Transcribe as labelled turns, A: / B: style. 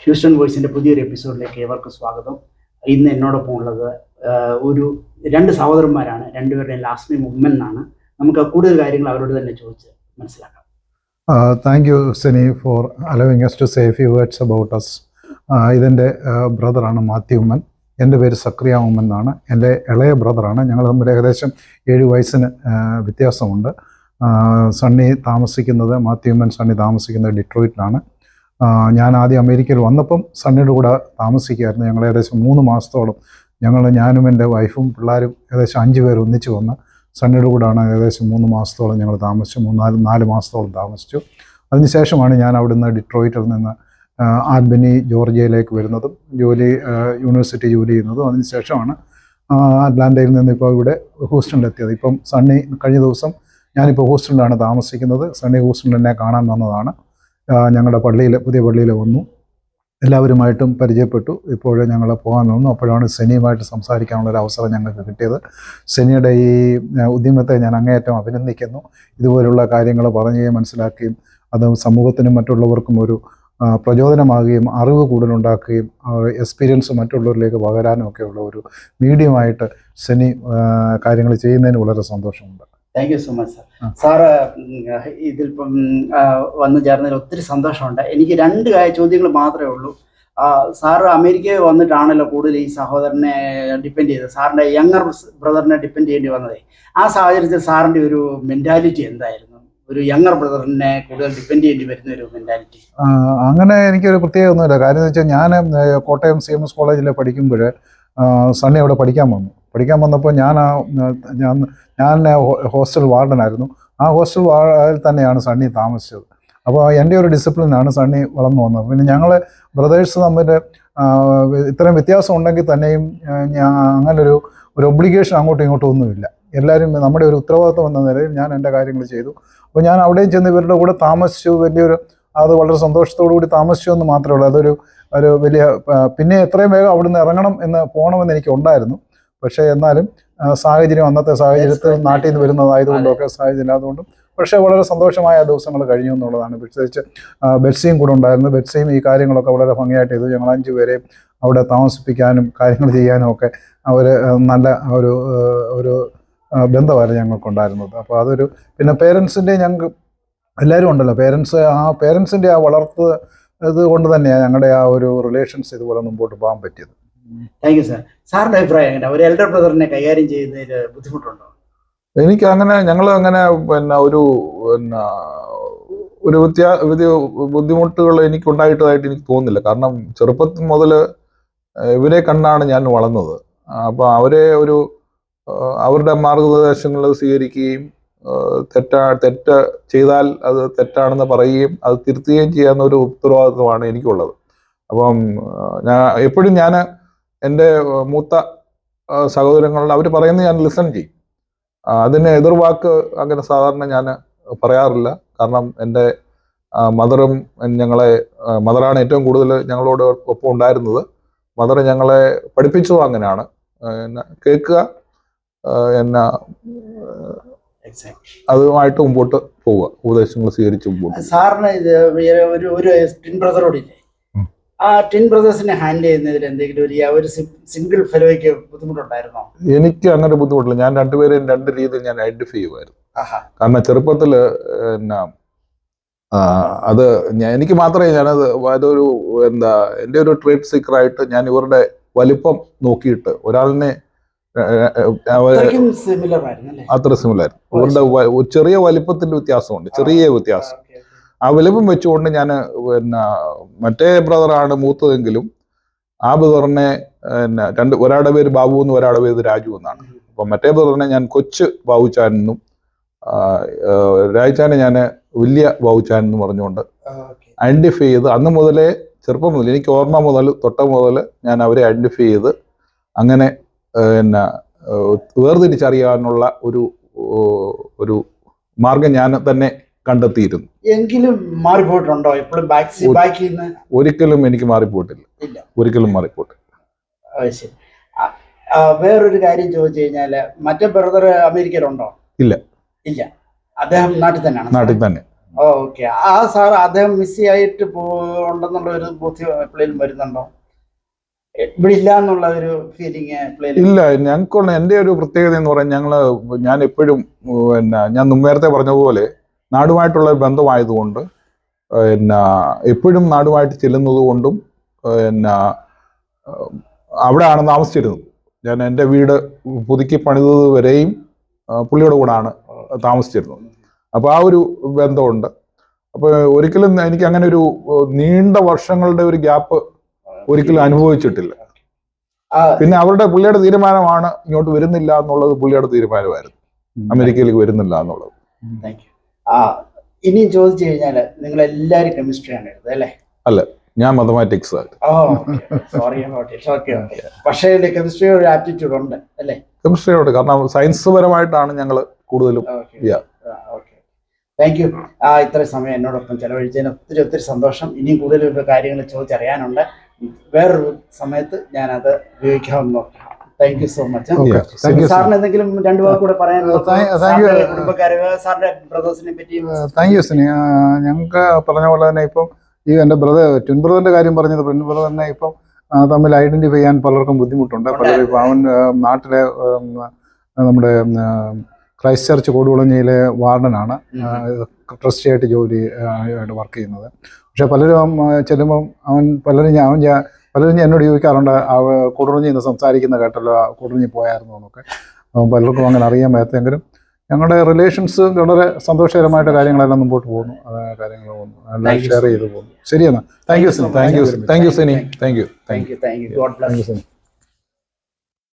A: Houston വോയിസിൻ്റെ പുതിയൊരു എപ്പിസോഡിലേക്ക് ഏവർക്കും സ്വാഗതം. ഇന്ന് എന്നോടൊപ്പം ഉള്ളത് ഒരു രണ്ട് സഹോദരന്മാരാണ്. രണ്ടുപേരുടെയും ലാസ്റ്റ് നെയിം ഉമ്മൻ എന്നാണ്. നമുക്ക് കൂടുതൽ കാര്യങ്ങൾ അവരോട് തന്നെ ചോദിച്ച് മനസ്സിലാക്കാം.
B: Thank you Seni for allowing us to say a few words about us. ഇതെൻ്റെ ബ്രദറാണ് മാത്യു ഉമ്മൻ. എൻ്റെ പേര് സക്രിയ ഉമ്മൻ എന്നാണ്. എൻ്റെ ഇളയ ബ്രദറാണ്. ഞങ്ങൾ തമ്മിൽ ഏകദേശം 7 വയസ്സിന് വ്യത്യാസമുണ്ട്. മാത്യു ഉമ്മൻ സണ്ണി താമസിക്കുന്നത് ഡിട്രോയിറ്റിലാണ്. ഞാൻ ആദ്യം അമേരിക്കയിൽ വന്നപ്പം സണ്ണിയുടെ കൂടെ താമസിക്കുകയായിരുന്നു. ഞങ്ങൾ ഏകദേശം 3 മാസത്തോളം ഞാനും എൻ്റെ വൈഫും പിള്ളേരും ഏകദേശം 5 പേർ ഒന്നിച്ച് വന്ന് സണ്ണിയുടെ കൂടെയാണ് ഏകദേശം 3 മാസത്തോളം ഞങ്ങൾ താമസിച്ചു. 4 മാസത്തോളം താമസിച്ചു. അതിനുശേഷമാണ് ഞാൻ അവിടുന്ന് ഡിട്രോയിറ്റിൽ നിന്ന് ആൽബനി ജോർജിയയിലേക്ക് വരുന്നതും യൂണിവേഴ്സിറ്റി ജോലി ചെയ്യുന്നതും. അതിനുശേഷമാണ് അറ്റ്ലാന്റയിൽ നിന്ന് ഇപ്പോൾ ഇവിടെ ഹൂസ്റ്റണിലെത്തിയത്. ഇപ്പം സണ്ണി കഴിഞ്ഞ ദിവസം ഞാനിപ്പോൾ ഹൂസ്റ്റണിലാണ് താമസിക്കുന്നത്. സണ്ണി ഹൂസ്റ്റണിൽ എന്നെ കാണാൻ വന്നതാണ്. ഞങ്ങളുടെ പുതിയ പള്ളിയിൽ വന്നു, എല്ലാവരുമായിട്ടും പരിചയപ്പെട്ടു. ഇപ്പോൾ ഞങ്ങൾ പോകാൻ വന്നു. അപ്പോഴാണ് സെനിയുമായിട്ട് സംസാരിക്കാനുള്ളൊരു അവസരം ഞങ്ങൾക്ക് കിട്ടിയത്. സെനിയുടെ ഈ ഉദ്യമത്തെ ഞാൻ അങ്ങേയറ്റം അഭിനന്ദിക്കുന്നു. ഇതുപോലുള്ള കാര്യങ്ങൾ പറയുകയും മനസ്സിലാക്കുകയും അത് സമൂഹത്തിനും മറ്റുള്ളവർക്കും ഒരു പ്രചോദനമാകുകയും അറിവ് കൂടുതലുണ്ടാക്കുകയും എക്സ്പീരിയൻസ് മറ്റുള്ളവരിലേക്ക് പകരാനും ഒക്കെയുള്ള ഒരു മീഡിയമായിട്ട് സെനി കാര്യങ്ങൾ ചെയ്യുന്നതിന് വളരെ സന്തോഷമുണ്ട്.
A: Thank you so much sir. Sir ഇതിലിപ്പം വന്നു ചേർന്നതിൽ ഒത്തിരി സന്തോഷമുണ്ട്. എനിക്ക് 2 ചോദ്യങ്ങൾ മാത്രമേ ഉള്ളൂ. സാറ് അമേരിക്കയിൽ വന്നിട്ടാണല്ലോ കൂടുതൽ ഈ സഹോദരനെ ഡിപ്പെൻഡ് ചെയ്തത്, സാറിൻ്റെ യങ്ങർ ബ്രദറിനെ ഡിപ്പെൻഡ് ചെയ്യേണ്ടി വന്നത്. ആ സാഹചര്യത്തിൽ സാറിൻ്റെ ഒരു മെൻറ്റാലിറ്റി എന്തായിരുന്നു? ഒരു യങ്ങർ ബ്രദറിനെ കൂടുതൽ ഡിപ്പെൻഡ് ചെയ്യേണ്ടി വരുന്ന ഒരു മെൻറ്റാലിറ്റി?
B: അങ്ങനെ എനിക്കൊരു പ്രത്യേക ഒന്നുമില്ല. കാര്യം എന്ന് വെച്ചാൽ ഞാൻ കോട്ടയം CMS കോളേജിൽ പഠിക്കുമ്പോൾ സണ്ണി അവിടെ പഠിക്കാൻ വന്നപ്പോൾ ഞാൻ ഹോസ്റ്റൽ വാർഡനായിരുന്നു. ആ ഹോസ്റ്റൽ വാർഡിൽ തന്നെയാണ് സണ്ണി താമസിച്ചത്. അപ്പോൾ എൻ്റെ ഒരു ഡിസിപ്ലിനാണ് സണ്ണി വളർന്നു വന്നത്. പിന്നെ ഞങ്ങൾ ബ്രദേഴ്സ് തമ്മിൽ ഇത്രയും വ്യത്യാസം ഉണ്ടെങ്കിൽ തന്നെയും അങ്ങനൊരു ഒബ്ലിഗേഷൻ അങ്ങോട്ടും ഇങ്ങോട്ടും ഒന്നുമില്ല. എല്ലാവരും നമ്മുടെ ഒരു ഉത്തരവാദിത്വം എന്ന നിലയിൽ ഞാൻ എൻ്റെ കാര്യങ്ങൾ ചെയ്തു. അപ്പോൾ ഞാൻ അവിടെയും ചെന്ന് ഇവരുടെ കൂടെ താമസിച്ചു. അത് വളരെ സന്തോഷത്തോടു കൂടി താമസിച്ചു എന്ന് മാത്രമേ ഉള്ളൂ. ഒരു വലിയ പിന്നെ എത്രയും വേഗം അവിടുന്ന് പോകണമെന്ന് എനിക്ക് ഉണ്ടായിരുന്നു. പക്ഷേ എന്നാലും അന്നത്തെ സാഹചര്യത്തിൽ നാട്ടിൽ നിന്ന് വരുന്നതായതുകൊണ്ടൊക്കെ സാഹചര്യം ഇല്ലാത്തതുകൊണ്ടും പക്ഷേ വളരെ സന്തോഷമായ ദിവസങ്ങൾ കഴിഞ്ഞു എന്നുള്ളതാണ്. പ്രത്യേകിച്ച് ബെറ്റ്സിയും കൂടെ ഉണ്ടായിരുന്നു. ബെറ്റ്സിയും ഈ കാര്യങ്ങളൊക്കെ വളരെ ഭംഗിയായിട്ട് ചെയ്തു. ഞങ്ങൾ 5 പേരെയും അവിടെ താമസിപ്പിക്കാനും കാര്യങ്ങൾ ചെയ്യാനും ഒക്കെ അവർ നല്ല ഒരു ബന്ധമായിരുന്നു ഞങ്ങൾക്കുണ്ടായിരുന്നത്. അപ്പോൾ പിന്നെ പേരൻസിൻ്റെ ഞങ്ങൾക്ക് എല്ലാവരും ഉണ്ടല്ലോ, പേരൻസിൻ്റെ ആ വളർത്ത് ഇത് കൊണ്ട് തന്നെയാണ് ഞങ്ങളുടെ ആ ഒരു റിലേഷൻസ് ഇതുപോലെ മുമ്പോട്ട് പോകാൻ പറ്റിയത്.
A: Thank you sir. സാറിൻ്റെ അഭിപ്രായം എങ്ങനെ? ഒരു എൽഡർ ബ്രദറിനെ കൈകാര്യം ചെയ്യുന്നതിൽ ബുദ്ധിമുട്ടുണ്ടോ?
B: എനിക്ക് ഞങ്ങൾ ഒരു ബുദ്ധിമുട്ടുകൾ എനിക്ക് ഉണ്ടായിട്ടതായിട്ട് എനിക്ക് തോന്നുന്നില്ല. കാരണം ചെറുപ്പത്തിൽ മുതൽ ഇവരെ കണ്ടാണ് ഞാൻ വളർന്നത്. അപ്പോൾ അവരുടെ മാർഗനിർദ്ദേശങ്ങൾ സ്വീകരിക്കുകയും തെറ്റ് ചെയ്താൽ അത് തെറ്റാണെന്ന് പറയുകയും അത് തിരുത്തുകയും ചെയ്യാവുന്ന ഒരു ഉത്തരവാദിത്വമാണ് എനിക്കുള്ളത്. അപ്പം എപ്പോഴും ഞാൻ എൻ്റെ മൂത്ത സഹോദരങ്ങളുടെ അവർ പറയുന്നത് ഞാൻ ലിസൺ ചെയ്യും. അതിന് എതിർവാക്ക് അങ്ങനെ സാധാരണ ഞാൻ പറയാറില്ല. കാരണം എൻ്റെ മദറാണ് ഏറ്റവും കൂടുതൽ ഞങ്ങളോട് ഒപ്പം ഉണ്ടായിരുന്നത്. മദർ ഞങ്ങളെ പഠിപ്പിച്ചതും അങ്ങനെയാണ്. കേൾക്കുക, അതുമായിട്ട് മുമ്പോട്ട് പോവുക, ഉപദേശങ്ങൾ സ്വീകരിച്ച് മുമ്പോട്ട്.
A: സാറിന് ഇത് ഒരു ട്വിൻ ബ്രദറോടില്ലേ, ആ ട്വിൻ ബ്രദേഴ്സിനെ ഹാൻഡിൽ ചെയ്യുന്നതിൽ എന്തെങ്കിലും ഒരു സിംഗിൾ ഫെലോയ്ക്ക് ബുദ്ധിമുട്ടുണ്ടായിരുന്നോ?
B: എനിക്ക് അങ്ങനെ ബുദ്ധിമുട്ടില്ല. ഞാൻ രണ്ടുപേരെയും 2 രീതിയിൽ ഞാൻ ഐഡന്റിഫൈ ചെയ്യുമായിരുന്നു. കാരണം ചെറുപ്പത്തിൽ എനിക്ക് മാത്രമേ അതൊരു എൻ്റെ ഒരു ട്രേഡ് സീക്കറായിട്ട് ഞാൻ ഇവരുടെ വലിപ്പം നോക്കിയിട്ട് ഒരാളിനെ അത്ര സിമിലർ ഇവരുടെ ചെറിയ വലിപ്പത്തിന്റെ വ്യത്യാസമുണ്ട്, ചെറിയ വ്യത്യാസം. ആ വലിപ്പം വെച്ചുകൊണ്ട് ഞാൻ മറ്റേ ബ്രദറാണ് മൂത്തതെങ്കിലും ആ ബ്രദറിനെ ഒരാളുടെ പേര് ബാബു എന്നും ഒരാളുടെ പേര് രാജു എന്നാണ്. അപ്പം മറ്റേ ബ്രദറിനെ ഞാൻ കൊച്ചു ബാബുച്ചാൻ എന്നും രാജുച്ചാനെ ഞാൻ വലിയ ബാബുച്ചാൻ എന്നും പറഞ്ഞുകൊണ്ട് ഐഡന്റിഫൈ ചെയ്ത് അന്ന് മുതലേ ചെറുപ്പം മുതൽ എനിക്ക് ഓർമ്മ മുതൽ ഞാൻ അവരെ ഐഡന്റിഫൈ ചെയ്ത് അങ്ങനെ വേർതിരിച്ചറിയാനുള്ള ഒരു മാർഗം ഞാൻ തന്നെ കണ്ടെത്തിയിരുന്നു.
A: എങ്കിലും മാറിപ്പോയിട്ടുണ്ടോ? എപ്പോഴും
B: ഒരിക്കലും എനിക്ക് മാറിപ്പോയിട്ടില്ല. ഒരിക്കലും മാറിപ്പോയിട്ടില്ല.
A: ശരി. വേറൊരു കാര്യം ചോദിച്ചു കഴിഞ്ഞാല്, മറ്റേ ബ്രദർ അമേരിക്കയിലുണ്ടോ?
B: ഇല്ല.
A: അദ്ദേഹം നാട്ടിൽ തന്നെയാണ്.
B: നാട്ടിൽ തന്നെ.
A: ഓക്കെ. ആ സാർ അദ്ദേഹം മിസ് ആയിട്ട് ഉണ്ടെന്നുള്ള ഒരു ബോധ്യം എപ്പോഴേലും വരുന്നുണ്ടോ? ഇവിടെ ഇല്ല എന്നുള്ള ഒരു ഫീലിംഗ് എപ്പോഴേലും?
B: ഇല്ല, ഞങ്ങൾക്കുള്ള എൻ്റെ ഒരു പ്രത്യേകത എന്ന് പറഞ്ഞാൽ ഞാൻ എപ്പോഴും പിന്നെ ഞാൻ നേരത്തെ പറഞ്ഞതുപോലെ നാടുമായിട്ടുള്ള ഒരു ബന്ധമായതുകൊണ്ട് പിന്നെ എപ്പോഴും നാടുമായിട്ട് ചെല്ലുന്നത് കൊണ്ടും പിന്നെ അവിടെയാണ് താമസിച്ചിരുന്നത്. ഞാൻ എൻ്റെ വീട് പുതുക്കി പണിതത് വരെയും പുള്ളിയുടെ കൂടാണ് താമസിച്ചിരുന്നത്. അപ്പോൾ ആ ഒരു ബന്ധമുണ്ട്. അപ്പോൾ ഒരിക്കലും എനിക്ക് അങ്ങനെ ഒരു നീണ്ട വർഷങ്ങളുടെ ഒരു ഗ്യാപ്പ് ഒരിക്കലും അനുഭവിച്ചിട്ടില്ല. പിന്നെ പുള്ളിയുടെ തീരുമാനമാണ് ഇങ്ങോട്ട് വരുന്നില്ല എന്നുള്ളത്. പുള്ളിയുടെ തീരുമാനമായിരുന്നു അമേരിക്കയിലേക്ക് വരുന്നില്ല എന്നുള്ളത്.
A: ഇനിയും ചോദിച്ചു കഴിഞ്ഞാൽ നിങ്ങൾ എല്ലാവരും കെമിസ്ട്രിയാണ് എടുത്തത് അല്ലേ?
B: അല്ല, ഞാൻ മാത്തമാറ്റിക്സ് ആയിരുന്നു.
A: Sorry okay. പക്ഷേ കെമിസ്ട്രി ഒരു ആപ്റ്റിറ്റ്യൂഡ് ഉണ്ട് അല്ലേ?
B: കെമിസ്ട്രിയോട്, കാരണം സയൻസ് പരമായിട്ടാണ് ഞങ്ങൾ കൂടുതലും.
A: Thank you. ഇത്രയും സമയം എന്നോടൊപ്പം ചെലവഴിച്ചതിന് ഒത്തിരി ഒത്തിരി സന്തോഷം. ഇനിയും കൂടുതൽ കാര്യങ്ങൾ ചോദിച്ചറിയാനുണ്ട്. വേറൊരു സമയത്ത് ഞാനത് ഉപയോഗിക്കാമെന്ന് നോക്കാം. Thank you so much. സാറിന് എന്തെങ്കിലും രണ്ടു വാക്ക് കൂടെ പറയാനുണ്ടോ? കുടുംബക്കാരെ, സാറിന്റെ ബ്രദേഴ്സിനെ പറ്റി?
B: Thank you Sini. ഞങ്ങൾക്ക് പറഞ്ഞ പോലെ തന്നെ ഇപ്പം ഈ എൻ്റെ ട്വിൻ ബ്രദറിന്റെ കാര്യം പറഞ്ഞത്, ട്വിൻ ബ്രദറിനെ ഇപ്പം തമ്മിൽ ഐഡന്റിഫൈ ചെയ്യാൻ പലർക്കും ബുദ്ധിമുട്ടുണ്ട്. പലരും ഇപ്പം അവൻ നാട്ടിലെ നമ്മുടെ ക്രൈസ്റ്റ് ചർച്ച് കൊടുകുളഞ്ഞിയിലെ വാർഡനാണ്, ട്രസ്റ്റിയായിട്ട് ആയിട്ട് വർക്ക് ചെയ്യുന്നത്. പക്ഷെ പലരും ചെല്ലുമ്പം പലരും എന്നോട് ചോദിക്കാറുണ്ട്, കൊടുകുളഞ്ഞി നിന്ന് സംസാരിക്കുന്ന കേട്ടല്ലോ, കൊടുകുളഞ്ഞി പോയായിരുന്നു എന്നൊക്കെ. പലർക്കും അങ്ങനെ അറിയാൻ പറ്റാത്തെങ്കിലും ഞങ്ങളുടെ റിലേഷൻസ് വളരെ സന്തോഷകരമായിട്ട് കാര്യങ്ങളെല്ലാം മുമ്പോട്ട് പോകുന്നു. കാര്യങ്ങൾ പോകുന്നു, എല്ലാം ഷെയർ ചെയ്ത് പോകുന്നു. ശരിയെന്നാ. Thank you Sini. Thank you Sini. Thank you.
A: God bless.